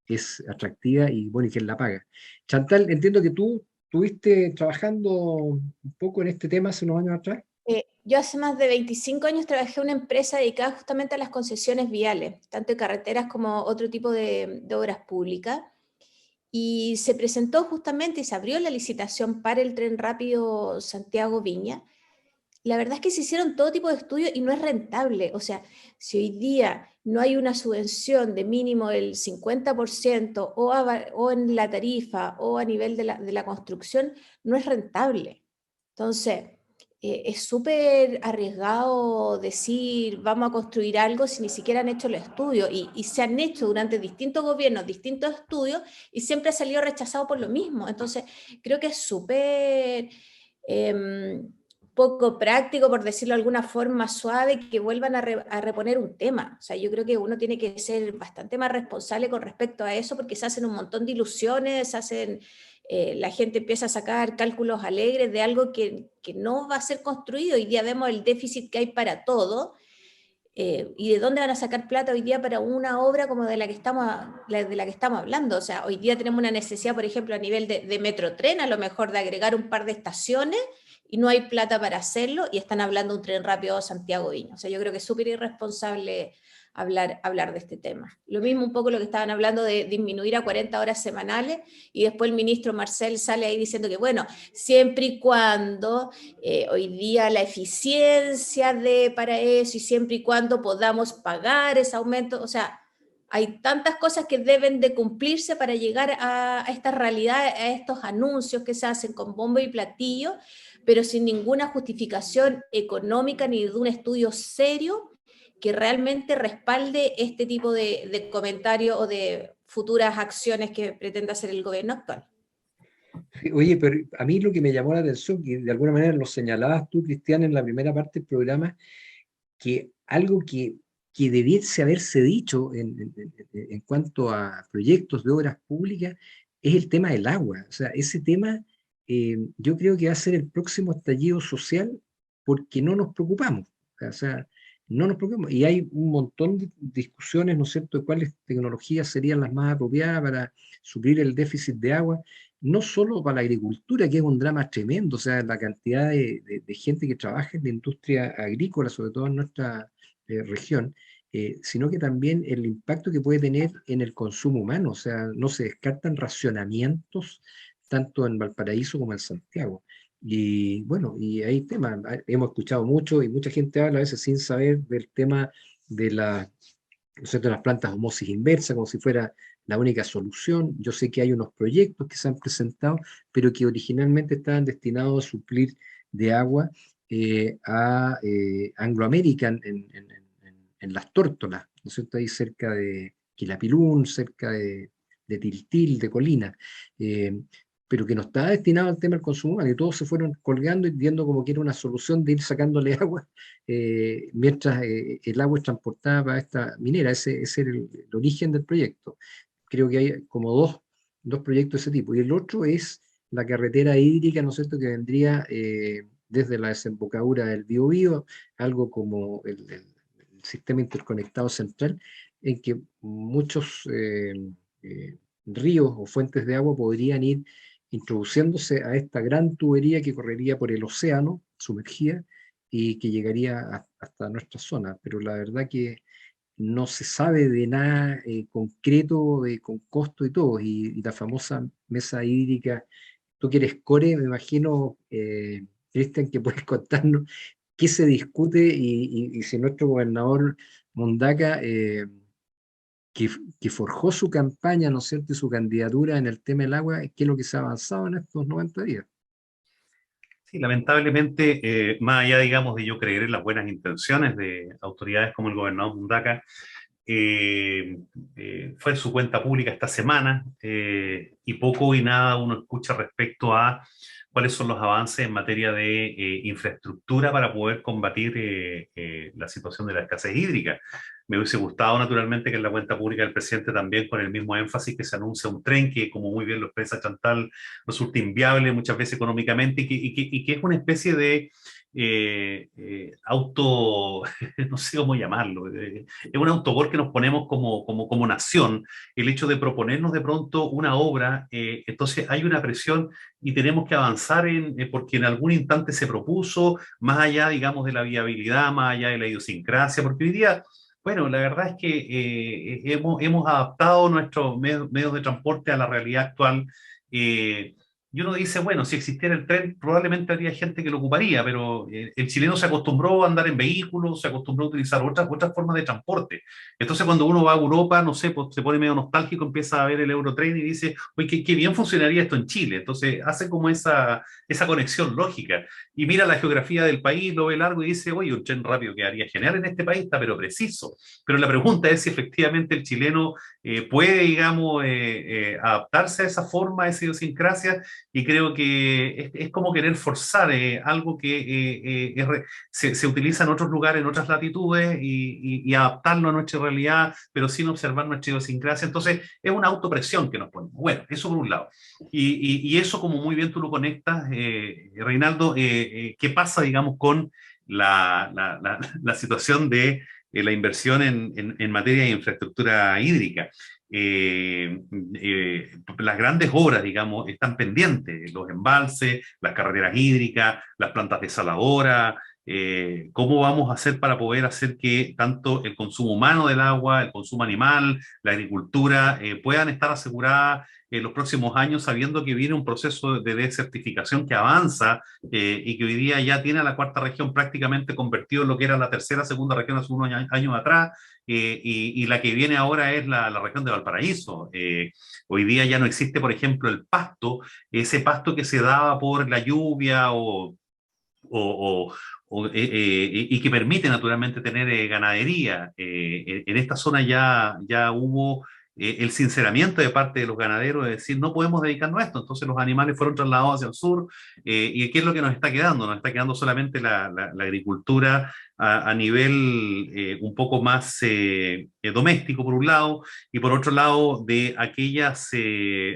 S2: es atractiva y bueno, y quién la paga. Chantal, entiendo que tú estuviste trabajando un poco en este tema hace unos años atrás.
S3: Yo hace más de 25 años trabajé en una empresa dedicada justamente a las concesiones viales, tanto de carreteras como otro tipo de obras públicas. Y se presentó justamente y se abrió la licitación para el tren rápido Santiago-Viña. La verdad es que se hicieron todo tipo de estudios y no es rentable. O sea, si hoy día no hay una subvención de mínimo del 50% o en la tarifa o a nivel de la construcción, no es rentable. Entonces, es súper arriesgado decir vamos a construir algo si ni siquiera han hecho el estudio y se han hecho durante distintos gobiernos, distintos estudios y siempre ha salido rechazado por lo mismo. Entonces, creo que es súper poco práctico, por decirlo de alguna forma suave, que vuelvan a reponer un tema. O sea, yo creo que uno tiene que ser bastante más responsable con respecto a eso porque se hacen un montón de ilusiones, se hacen la gente empieza a sacar cálculos alegres de algo que no va a ser construido. Hoy día vemos el déficit que hay para todo, y de dónde van a sacar plata hoy día para una obra como de la que estamos hablando. O sea, hoy día tenemos una necesidad, por ejemplo, a nivel de metrotren, a lo mejor de agregar un par de estaciones, y no hay plata para hacerlo, y están hablando de un tren rápido a Santiago-Viña. O sea, yo creo que es súper irresponsable hablar de este tema. Lo mismo un poco lo que estaban hablando de disminuir a 40 horas semanales, y después el ministro Marcel sale ahí diciendo que, bueno, siempre y cuando hoy día la eficiencia para eso, y siempre y cuando podamos pagar ese aumento, o sea, hay tantas cosas que deben de cumplirse para llegar a esta realidad, a estos anuncios que se hacen con bombo y platillo, pero sin ninguna justificación económica ni de un estudio serio que realmente respalde este tipo de comentario o de futuras acciones que pretende hacer el gobierno actual.
S2: Sí, oye, pero a mí lo que me llamó la atención, que de alguna manera lo señalabas tú, Cristian, en la primera parte del programa, que algo que debiese haberse dicho en cuanto a proyectos de obras públicas es el tema del agua. O sea, ese tema yo creo que va a ser el próximo estallido social porque no nos preocupamos. O sea, no nos preocupamos. Y hay un montón de discusiones, ¿no es cierto?, de cuáles tecnologías serían las más apropiadas para suplir el déficit de agua, no solo para la agricultura, que es un drama tremendo, o sea, la cantidad de gente que trabaja en la industria agrícola, sobre todo en nuestra región, sino que también el impacto que puede tener en el consumo humano, o sea, no se descartan racionamientos tanto en Valparaíso como en Santiago. Y bueno, y hay temas, hemos escuchado mucho y mucha gente habla a veces sin saber del tema de ¿no es cierto?, las plantas de osmosis inversa, como si fuera la única solución. Yo sé que hay unos proyectos que se han presentado, pero que originalmente estaban destinados a suplir de agua a Anglo American en Las Tórtolas, ¿no es cierto?, ahí cerca de Quilapilún, cerca de Tiltil, de Colina. Eh, pero que no estaba destinado al tema del consumo humano, y todos se fueron colgando y viendo como que era una solución de ir sacándole agua mientras el agua es transportada para esta minera. Ese era el origen del proyecto. Creo que hay como dos proyectos de ese tipo. Y el otro es la carretera hídrica, ¿no es cierto?, que vendría desde la desembocadura del Biobío, algo como el sistema interconectado central, en que muchos ríos o fuentes de agua podrían ir introduciéndose a esta gran tubería que correría por el océano, sumergida, y que llegaría hasta nuestra zona. Pero la verdad que no se sabe de nada concreto, con costo y todo. Y la famosa mesa hídrica, tú que eres core, me imagino, Cristian, que puedes contarnos qué se discute y si nuestro gobernador Mundaca, que forjó su campaña, ¿no es cierto?, y su candidatura en el tema del agua, qué es lo que se ha avanzado en estos 90 días.
S4: Sí, lamentablemente, más allá, digamos, de yo creer en las buenas intenciones de autoridades como el gobernador Mundaca, fue su cuenta pública esta semana, y poco y nada uno escucha respecto a cuáles son los avances en materia de infraestructura para poder combatir la situación de la escasez hídrica. Me hubiese gustado naturalmente que en la cuenta pública del presidente también, con el mismo énfasis, que se anuncia un tren que, como muy bien lo expresa Chantal, resulta inviable muchas veces económicamente, y que es una especie de auto, no sé cómo llamarlo, es un autogol que nos ponemos como nación, el hecho de proponernos de pronto una obra. Entonces hay una presión y tenemos que avanzar porque en algún instante se propuso, más allá, digamos, de la viabilidad, más allá de la idiosincrasia, porque hoy día, bueno, la verdad es que hemos adaptado nuestros medios de transporte a la realidad actual. Y uno dice, bueno, si existiera el tren, probablemente habría gente que lo ocuparía, pero el chileno se acostumbró a andar en vehículos, se acostumbró a utilizar otras formas de transporte. Entonces, cuando uno va a Europa, no sé, pues, se pone medio nostálgico, empieza a ver el Eurotren y dice, oye, qué bien funcionaría esto en Chile. Entonces, hace como esa conexión lógica. Y mira la geografía del país, lo ve largo y dice, oye, un tren rápido quedaría genial en este país, está pero preciso. Pero la pregunta es si efectivamente el chileno puede, digamos, adaptarse a esa forma, a esa idiosincrasia, y creo que es como querer forzar algo que se utiliza en otros lugares, en otras latitudes, y adaptarlo a nuestra realidad, pero sin observar nuestra idiosincrasia. Entonces, es una autopresión que nos ponemos. Bueno, eso por un lado. Y eso, como muy bien tú lo conectas, Reinaldo, ¿qué pasa, digamos, con la situación de la inversión en materia de infraestructura hídrica? eh, las grandes obras, digamos, están pendientes, los embalses, las carreteras hídricas, las plantas desaladoras. ¿Cómo vamos a hacer para poder hacer que tanto el consumo humano del agua, el consumo animal, la agricultura puedan estar aseguradas en los próximos años, sabiendo que viene un proceso de desertificación que avanza, y que hoy día ya tiene a la cuarta región prácticamente convertido en lo que era la tercera, segunda región hace unos años atrás? Y la que viene ahora es la región de Valparaíso. Hoy día ya no existe, por ejemplo, el pasto, ese pasto que se daba por la lluvia o, y que permite naturalmente tener ganadería. En esta zona ya hubo el sinceramiento de parte de los ganaderos de decir, no podemos dedicarnos a esto. Entonces los animales fueron trasladados hacia el sur. ¿Y qué es lo que nos está quedando? Nos está quedando solamente la agricultura a nivel un poco más doméstico, por un lado, y por otro lado, de aquellas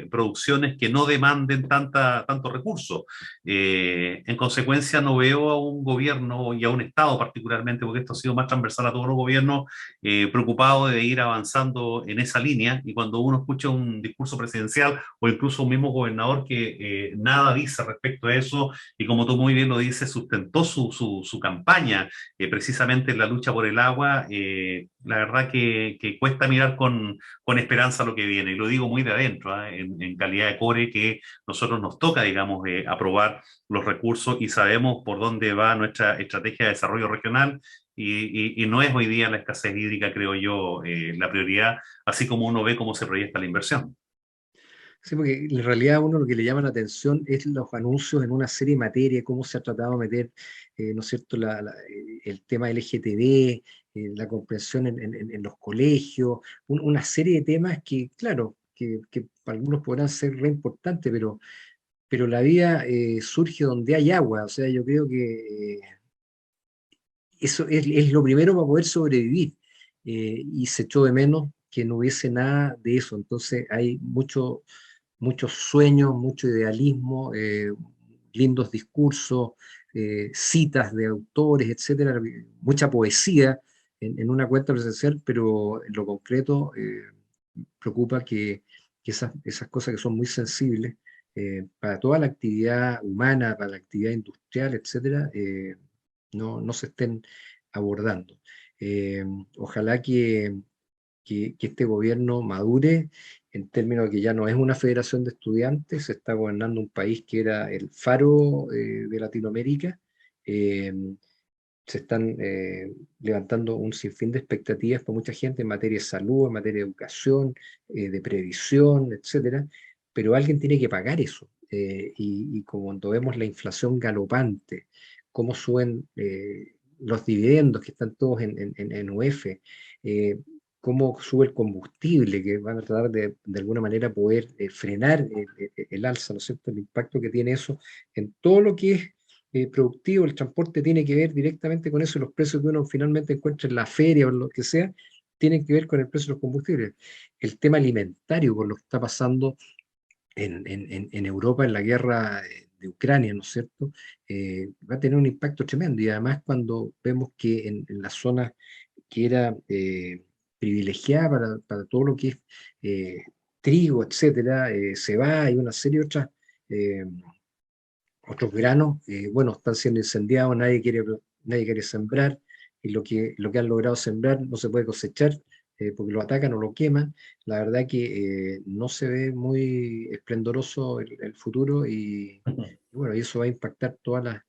S4: producciones que no demanden tanto recurso. En consecuencia, no veo a un gobierno y a un Estado particularmente, porque esto ha sido más transversal a todos los gobiernos, preocupado de ir avanzando en esa línea. Y cuando uno escucha un discurso presidencial o incluso un mismo gobernador que nada dice respecto a eso, y como tú muy bien lo dices, sustentó su campaña precisamente en la lucha por el agua, la verdad que cuesta mirar con esperanza lo que viene. Y lo digo muy de adentro, en calidad de core, que nosotros nos toca, digamos, aprobar los recursos y sabemos por dónde va nuestra estrategia de desarrollo regional. Y no es hoy día la escasez hídrica, creo yo, la prioridad, así como uno ve cómo se proyecta la inversión.
S2: Sí, porque en realidad a uno lo que le llama la atención es los anuncios en una serie de materias, cómo se ha tratado de meter, ¿no es cierto?, el tema LGTB, la comprensión en los colegios, una serie de temas que, claro, que para algunos podrán ser re importantes, pero la vida surge donde hay agua. O sea, yo creo que eso es lo primero para poder sobrevivir. Y se echó de menos que no hubiese nada de eso. Entonces hay muchos sueños, mucho idealismo, lindos discursos, citas de autores, etcétera, mucha poesía en una cuenta presencial, pero en lo concreto preocupa que esas cosas que son muy sensibles para toda la actividad humana, para la actividad industrial, etcétera, no se estén abordando. Eh, Ojalá que este gobierno madure en términos de que ya no es una federación de estudiantes, se está gobernando un país que era el faro de Latinoamérica. eh, Se están levantando un sinfín de expectativas para mucha gente en materia de salud, en materia de educación, de previsión, etcétera, pero alguien tiene que pagar eso. Y como cuando vemos la inflación galopante, cómo suben los dividendos que están todos en UF, cómo sube el combustible, que van a tratar de alguna manera poder frenar el alza, ¿no es cierto?, el impacto que tiene eso en todo lo que es productivo. El transporte tiene que ver directamente con eso, y los precios que uno finalmente encuentra en la feria o lo que sea, tienen que ver con el precio de los combustibles. El tema alimentario, con lo que está pasando en Europa en la guerra de Ucrania, ¿no es cierto? Va a tener un impacto tremendo, y además cuando vemos que en las zonas que era privilegiada para todo lo que es trigo, etcétera, cebada y una serie de eh, otros granos, bueno, están siendo incendiados, nadie quiere sembrar, y lo que han logrado sembrar no se puede cosechar porque lo atacan o lo queman. La verdad que no se ve muy esplendoroso el futuro, y bueno, y eso va a impactar todas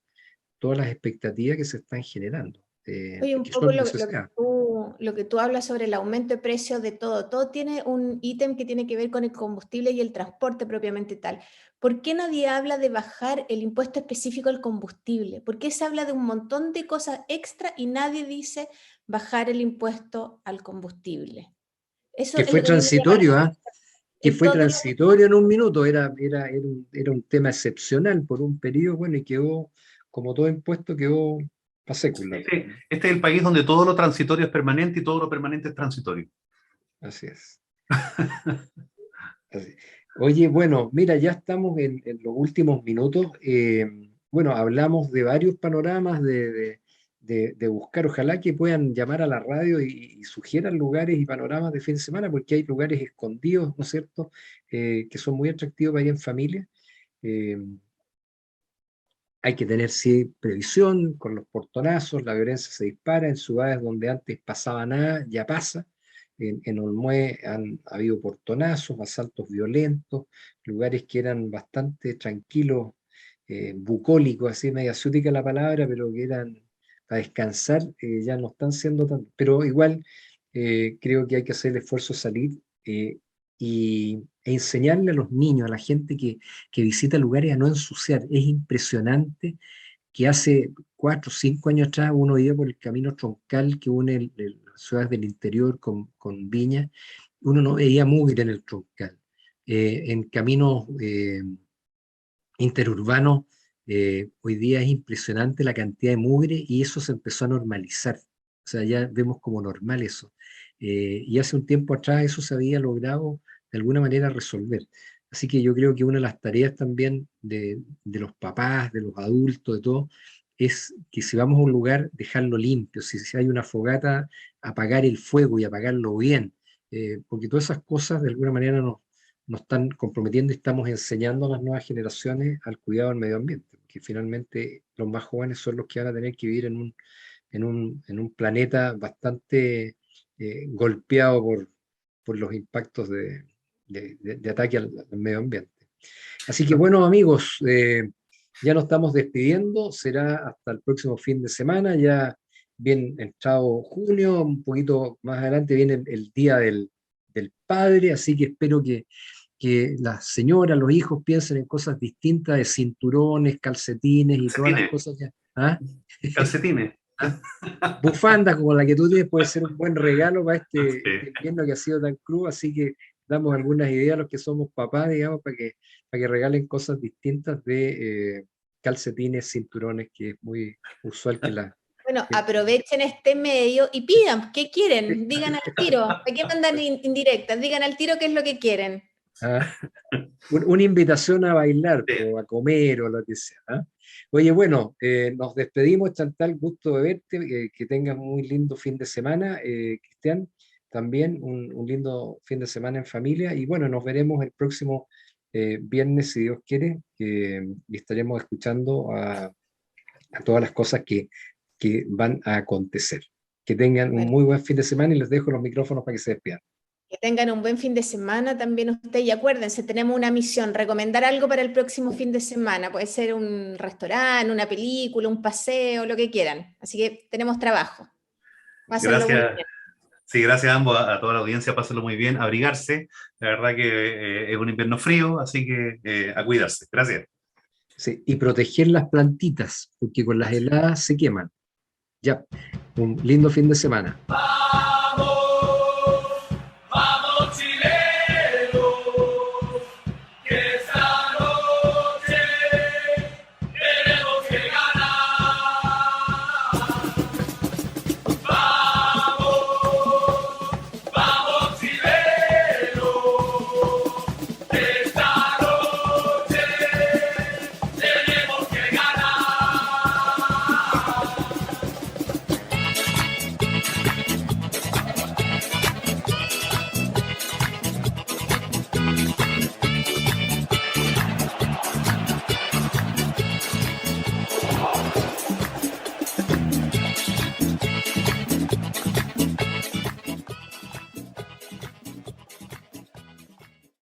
S2: las expectativas que se están generando,
S3: Oye, un
S2: que
S3: poco
S2: son necesidades.
S3: lo que tú hablas sobre el aumento de precios de todo. Todo tiene un ítem que tiene que ver con el combustible y el transporte propiamente tal. ¿Por qué nadie habla de bajar el impuesto específico al combustible? ¿Por qué se habla de un montón de cosas extra y nadie dice bajar el impuesto al combustible? Eso
S2: Que
S3: es
S2: fue
S3: lo que a mí me llama la
S2: transitorio, ¿ah?
S3: atención.
S2: Que
S3: En
S2: fue
S3: todo lo
S2: transitorio en un minuto, era un tema excepcional por un periodo, bueno, y quedó, como todo impuesto, quedó para séculos.
S4: Este es el país donde todo lo transitorio es permanente y todo lo permanente es transitorio.
S2: Así es. Así. Oye, bueno, mira, ya estamos en los últimos minutos. Bueno, hablamos de varios panoramas, de buscar, ojalá que puedan llamar a la radio y sugieran lugares y panoramas de fin de semana, porque hay lugares escondidos, ¿no es cierto?, que son muy atractivos para ir en familia. Eh, Hay que tener, sí, previsión con los portonazos. La violencia se dispara en ciudades donde antes pasaba nada, ya pasa. En Olmué han habido portonazos, asaltos violentos, lugares que eran bastante tranquilos, bucólicos, así media ciútica la palabra, pero que eran para descansar, ya no están siendo tan. Pero igual creo que hay que hacer el esfuerzo de salir e enseñarle a los niños, a la gente que visita lugares, a no ensuciar. Es impresionante que hace 4 o 5 años atrás uno iba por el camino troncal que une las ciudades del interior con Viña, uno no veía mugre en el troncal. En caminos interurbanos, hoy día es impresionante la cantidad de mugre, y eso se empezó a normalizar. O sea, ya vemos como normal eso. Y hace un tiempo atrás eso se había logrado de alguna manera resolver. Así que yo creo que una de las tareas también de los papás, de los adultos, de todo, es que si vamos a un lugar, dejarlo limpio. Si hay una fogata, apagar el fuego y apagarlo bien. Porque todas esas cosas de alguna manera nos están comprometiendo, y estamos enseñando a las nuevas generaciones al cuidado del medio ambiente, porque finalmente los más jóvenes son los que van a tener que vivir en un planeta bastante golpeado por los impactos de ataque al medio ambiente. Así que bueno, amigos, ya nos estamos despidiendo. Será hasta el próximo fin de semana, ya bien entrado junio, un poquito más adelante viene el Día del Padre, así que espero que las señoras, los hijos piensen en cosas distintas, de cinturones, calcetines y todas las
S4: Calcetines,
S2: cosas ya. ¿Ah?
S4: calcetines.
S2: Bufandas como la que tú tienes puede ser un buen regalo para
S4: Sí.
S2: este invierno que ha sido tan crudo, así que damos algunas ideas a los que somos papás, digamos, para que regalen cosas distintas de calcetines, cinturones, que es muy usual que la...
S3: Bueno,
S2: que-
S3: aprovechen este medio y pidan, ¿qué quieren? Digan al tiro. ¿Para qué mandan indirectas? Digan al tiro qué es lo que quieren.
S2: ¿Ah? Una invitación a bailar
S4: Sí.
S2: o a comer o lo que sea. ¿Ah? Oye, bueno, nos despedimos, Chantal, gusto de verte, que tengas un muy lindo fin de semana, Cristian, también un lindo fin de semana en familia, y bueno, nos veremos el próximo viernes, si Dios quiere, y estaremos escuchando a todas las cosas que van a acontecer. Que tengan un
S3: Bueno,
S2: muy buen fin de semana, y les dejo los micrófonos para que se despidan.
S3: que tengan un buen fin de semana también ustedes. Y acuérdense, tenemos una misión, recomendar algo para el próximo fin de semana. Puede ser un restaurante, una película, un paseo, lo que quieran. Así que tenemos trabajo. Pásenlo muy
S4: Gracias.
S3: bien.
S4: Sí, gracias a ambos, a toda la audiencia, pásenlo muy bien, abrigarse. La verdad que es un invierno frío, así que a cuidarse. Gracias.
S2: Sí, y proteger las plantitas, porque con las heladas se queman. Ya, un lindo fin de semana.